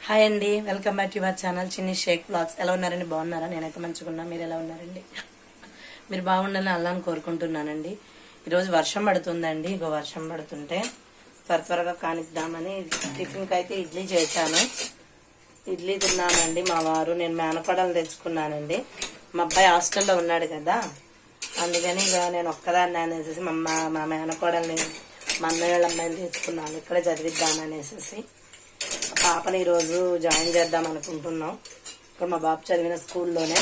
Hi అండి, welcome back to your channel చిన్ని Sheikh blogs. ఎలా ఉన్నారండి? బాగున్నారా? నేనైతే మంచిగా ఉన్నా. మీరు ఎలా ఉన్నారండి? మీరు బాగుండాలని అల్లాని కోరుకుంటున్నానండి. ఈరోజు వర్షం పడుతుందండి. ఇగో వర్షం పడుతుంటే త్వరగా కానిద్దామని టిఫిన్కి అయితే ఇడ్లీ చేశాను. ఇడ్లీ తిన్నానండి. మా వారు నేను మేనకోడలు తెచ్చుకున్నానండి. మా అబ్బాయి హాస్టల్లో ఉన్నాడు కదా, అందుకని ఇక నేను ఒక్కదాన్ని అనేసి మా మేనకోడల్ని మా అన్నయ్య వాళ్ళ అమ్మాయిని తెచ్చుకున్నాను. ఇక్కడే చదివిద్దామనేసి పాపని ఈరోజు జాయిన్ చేద్దాం అనుకుంటున్నాం. ఇక్కడ మా బాబు చదివిన స్కూల్లోనే.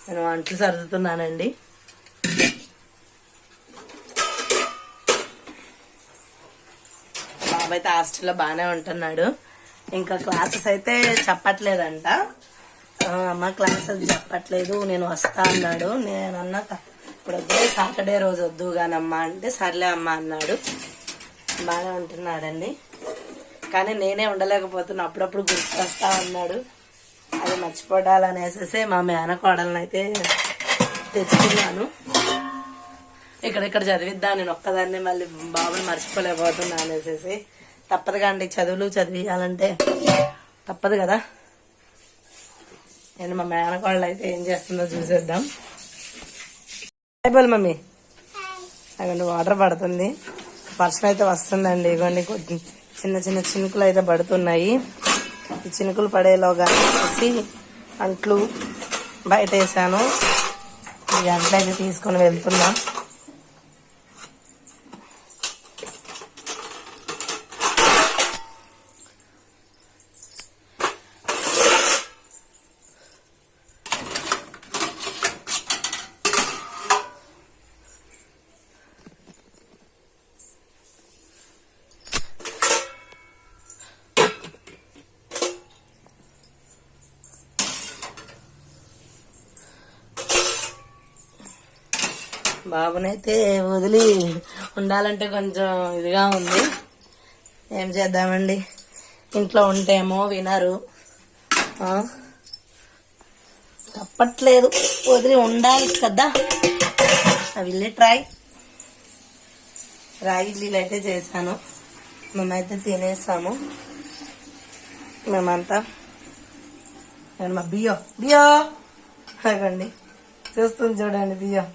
నేను అంట్లు సర్దుతున్నానండి. బాబు అయితే హాస్టల్లో బాగానే ఉంటున్నాడు. ఇంకా క్లాసెస్ అయితే చెప్పట్లేదంట. అమ్మ క్లాసెస్ చెప్పట్లేదు, నేను వస్తా అన్నాడు. నేను అన్నా ఇప్పుడు వద్దు, సాటర్డే రోజు వద్దు కానమ్మా అంటే సర్లే అమ్మ అన్నాడు. బాగానే ఉంటున్నాడండి. కానీ నేనే ఉండలేకపోతున్నా, అప్పుడప్పుడు గుర్తొస్తా ఉన్నాడు. అది మర్చిపోవాలనేసి మా మేనకోడలను అయితే తెచ్చుకున్నాను. ఇక్కడ చదివిద్దాను నేను ఒక్కదాన్ని, మళ్ళీ బాబుని మర్చిపోలేకపోతున్నా అనేసి. తప్పదుగా అండి, చదువులు చదివియాలంటే తప్పదు కదా. నేను మా మేనకోడలు అయితే ఏం చేస్తుందో చూసేద్దాం. అయిపోయి మమ్మీ, అక్కడ వాటర్ పడుతుంది, వర్షం అయితే వస్తుందండి. ఇవ్వండి చిన్న చిన్న చినుకులు అయితే పడుతున్నాయి. ఈ చినుకులు పడేలోగా వచ్చేసి అంట్లు బయట వేసాను. ఈ అంట్లు అయితే తీసుకొని వెళ్తున్నా. బాబునైతే వదిలి ఉండాలంటే కొంచెం ఇదిగా ఉంది. ఏం చేద్దామండి, ఇంట్లో ఉంటేమో వినరు, తప్పట్లేదు, వదిలి ఉండాలి కదా. అవి రాగి ఇడ్లీలు అయితే చేశాను. మేమైతే తినేసాము. మేమంతా మా బియ్యో అవ్వండి, చూస్తుంది చూడండి. బియ్యో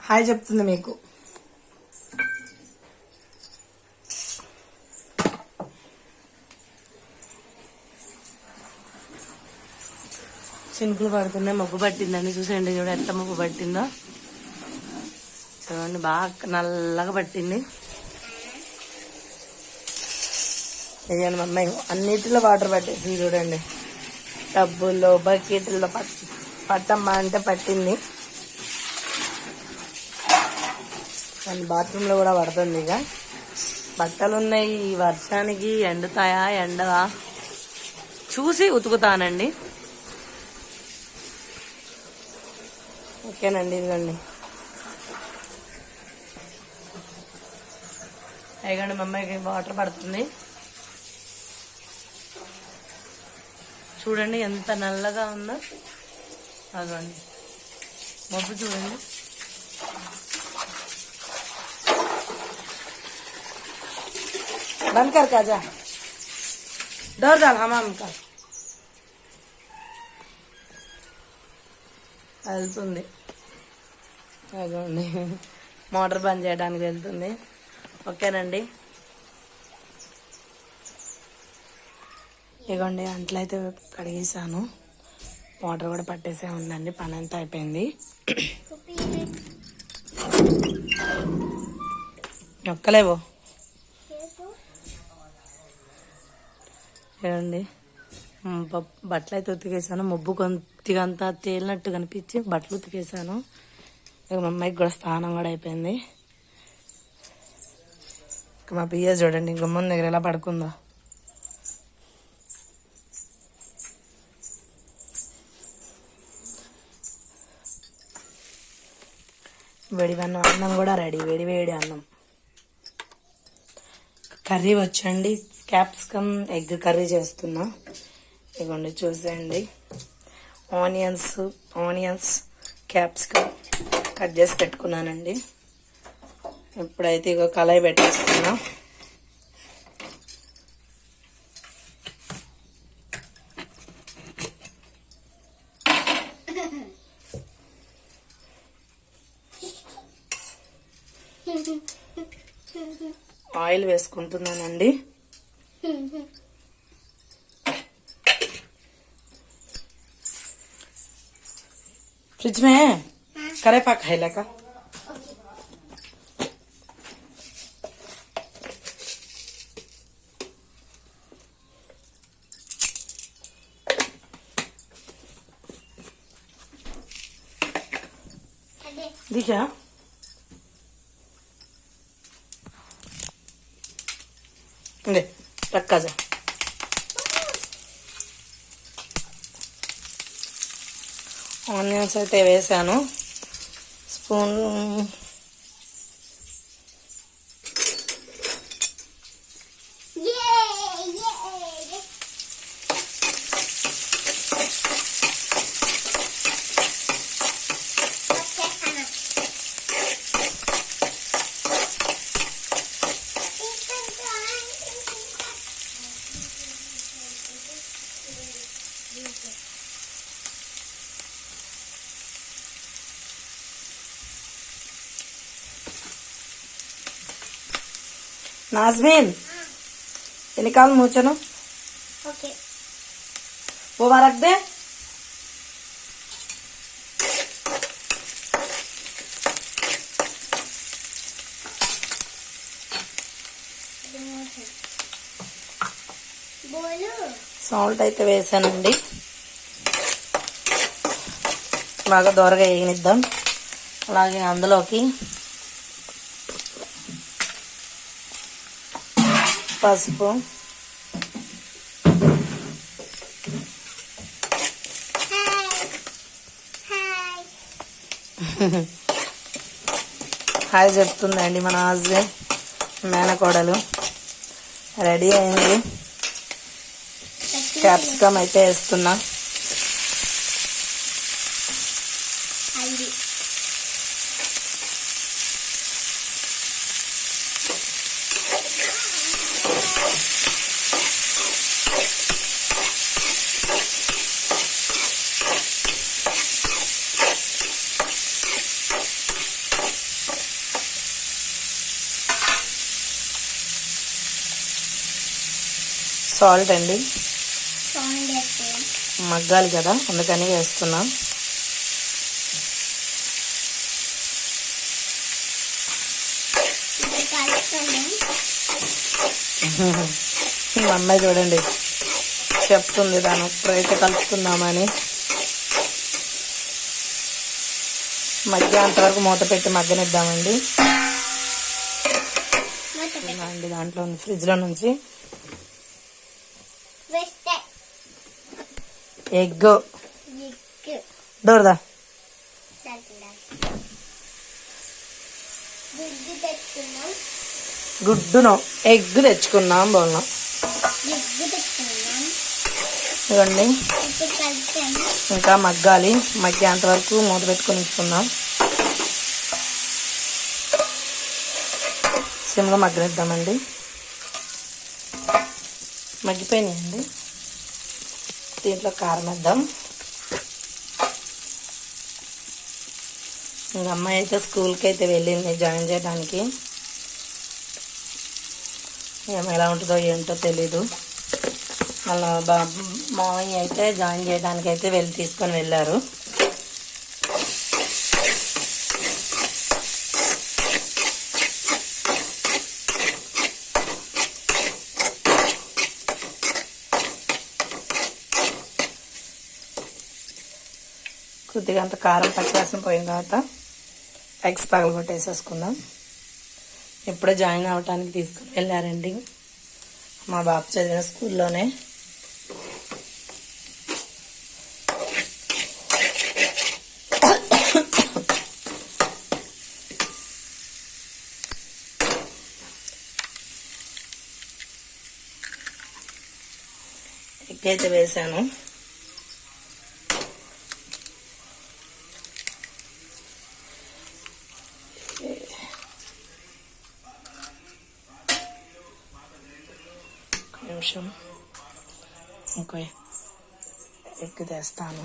హాయ్ చెప్తుంది మీకు. చినుకులు పడుతున్నాయి, మబ్బు పట్టిందండి. చూసండి చూడ ఎంత మబ్బు పట్టిందో చూడండి, బాగా నల్లగా పట్టింది. ఇదిగోండి మా అమ్మాయి అన్నిటిలో వాటర్ పట్టేసింది చూడండి. టబ్బుల్లో బకెట్లో పట్టమ్మా అంటే పట్టింది. బాత్రూంలో కూడా పడుతుంది. ఇక బట్టలు ఉన్నాయి, ఈ వర్షానికి ఎండుతాయా ఎండవా చూసి ఉతుకుతానండి. ఓకేనండి, ఇదిగోండి. అయిగండి మా అమ్మాయికి వాటర్ పడుతుంది. చూడండి ఎంత నల్లగా ఉందో. అదండి మబ్బు చూడండి. बंद कर जा, डर डाल हमाम का వెళ్తుంది. అదండి మోటార్ బంద్ చేయడానికి వెళ్తుంది. ఓకేనండి, ఇగోండి అంట్లు అయితే కడిగేసాను. వాటర్ కూడా పట్టేసే ఉందండి. పని అంతా అయిపోయింది. ఒక్కలేవో చూడండి, బట్టలు అయితే ఉతికేసాను. మబ్బు కొద్దిగా అంతా తేలినట్టు కనిపించి బట్టలు ఉతికేసాను. ఇక మా అమ్మాయికి కూడా స్నానం కూడా అయిపోయింది. ఇక మా పియ్య చూడండి గుమ్మం దగ్గర ఎలా పడుకుందో. అన్నం కూడా రెడీ, వేడి అన్నం. కర్రీ వచ్చండి, క్యాప్సికమ్ ఎగ్ కర్రీ చేస్తున్నా. ఇదిగోండి చూసేయండి, ఆనియన్స్ క్యాప్సికమ్ కట్ చేసి పెట్టుకున్నానండి. ఇప్పుడైతే ఇగో కళాయి పెట్టేస్తున్నా. ఆయిల్ వేసుకుంటున్నానండి. फ्रिज में है करेपाक है लेका दिखा रखा जा ఆనియన్స్ అయితే వేసాను. స్పూన్ नाज़मीन ये निकाल मूचनो. ओके वो वहाँ रख दे. సాల్ట్ అయితే వేసానండి. బాగా దోరగా వేయనిద్దాం. అలాగే అందులోకి పసుపు, హాయ్ చెప్తుందండి మన హస్బెండ్. మేనకోడలు రెడీ అయింది. క్యాప్సికమ్ అయితే వేస్తున్నా. సాల్ట్ అండి, మగ్గాలి కదా అందుకని వేస్తున్నా. మా అమ్మాయి చూడండి చెప్తుంది దాని ఇప్పుడైతే కలుపుకుందామని. అంతవరకు మూత పెట్టి మగ్గనిద్దామండి. దాంట్లో ఫ్రిడ్జ్ లో నుంచి ఎగ్ దొరదా గుడ్డును ఎగ్ తెచ్చుకున్నాం బోల్నాం. ఇవ్వండి ఇంకా మగ్గాలి. మగ్గేంత వరకు మూత పెట్టుకుని ఉంచుకుందాం. సిమ్లో మగ్గనిద్దామండి. మగ్గిపోయినాయండి. దీంట్లో కారం వేద్దాం. ఇంకా అమ్మాయి అయితే స్కూల్కి అయితే వెళ్ళింది జాయిన్ చేయడానికి. ఎలా ఉంటుందో ఏంటో తెలీదు. వాళ్ళ మామయ్య అయితే జాయిన్ చేయడానికి అయితే తీసుకొని వెళ్ళారు. కొద్దిగా అంత కారం పచ్చివాసన పోయిన తర్వాత ఎగ్స్ పగలగొట్టేసేసుకుందాం. ఇప్పుడే జాయిన్ అవడానికి తీసుకుని వెళ్ళారండి మా బాబు చదివిన స్కూల్లోనే. ఎగ్ అయితే వేసాను. నిమిషం ఇంకో ఎగ్ తెస్తాను.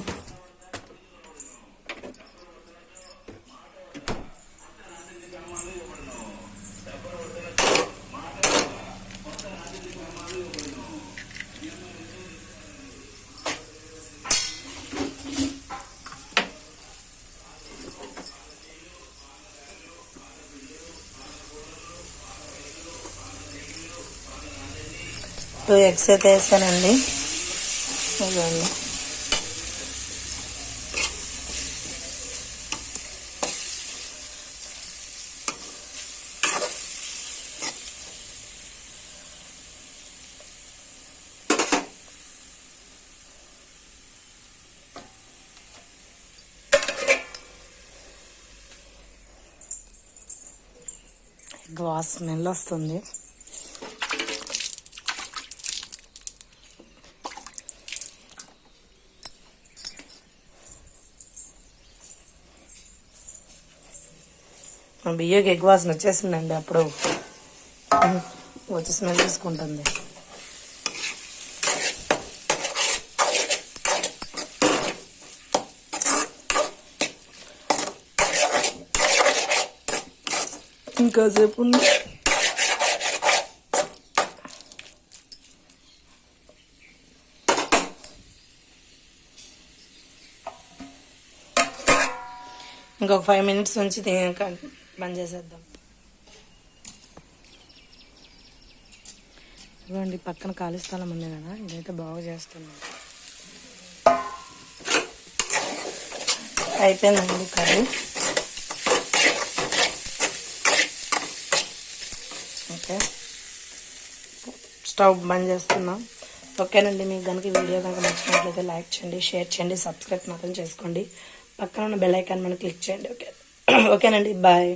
2 ఎగ్స్ అయితే వేసానండి. ఇదిగోండి. ఎగ్ స్మెల్ వస్తుంది. బియ్యకి ఎగ్ వాసన వచ్చేసిందండి. అప్పుడు వచ్చి స్మెల్ తీసుకుంటుంది. ఇంకాసేపు ఇంకొక 5 minutes నుంచి బంద్ చేసేద్దాం. ఇవ్వండి, పక్కన ఖాళీ స్థలం ఉంది కదా, ఇదైతే బాగా చేస్తున్నాం. అయిపోయిందండి కర్రీ. ఓకే, స్టవ్ బంద్ చేస్తున్నాం. ఓకేనండి, మీకు కనుక వీడియో కనుక నచ్చినట్లయితే లైక్ చేయండి, షేర్ చేయండి, సబ్స్క్రైబ్ మాత్రం చేసుకోండి. పక్కన ఉన్న బెల్ ఐకాన్ మనం క్లిక్ చేయండి. ఓకేనండి, బాయ్.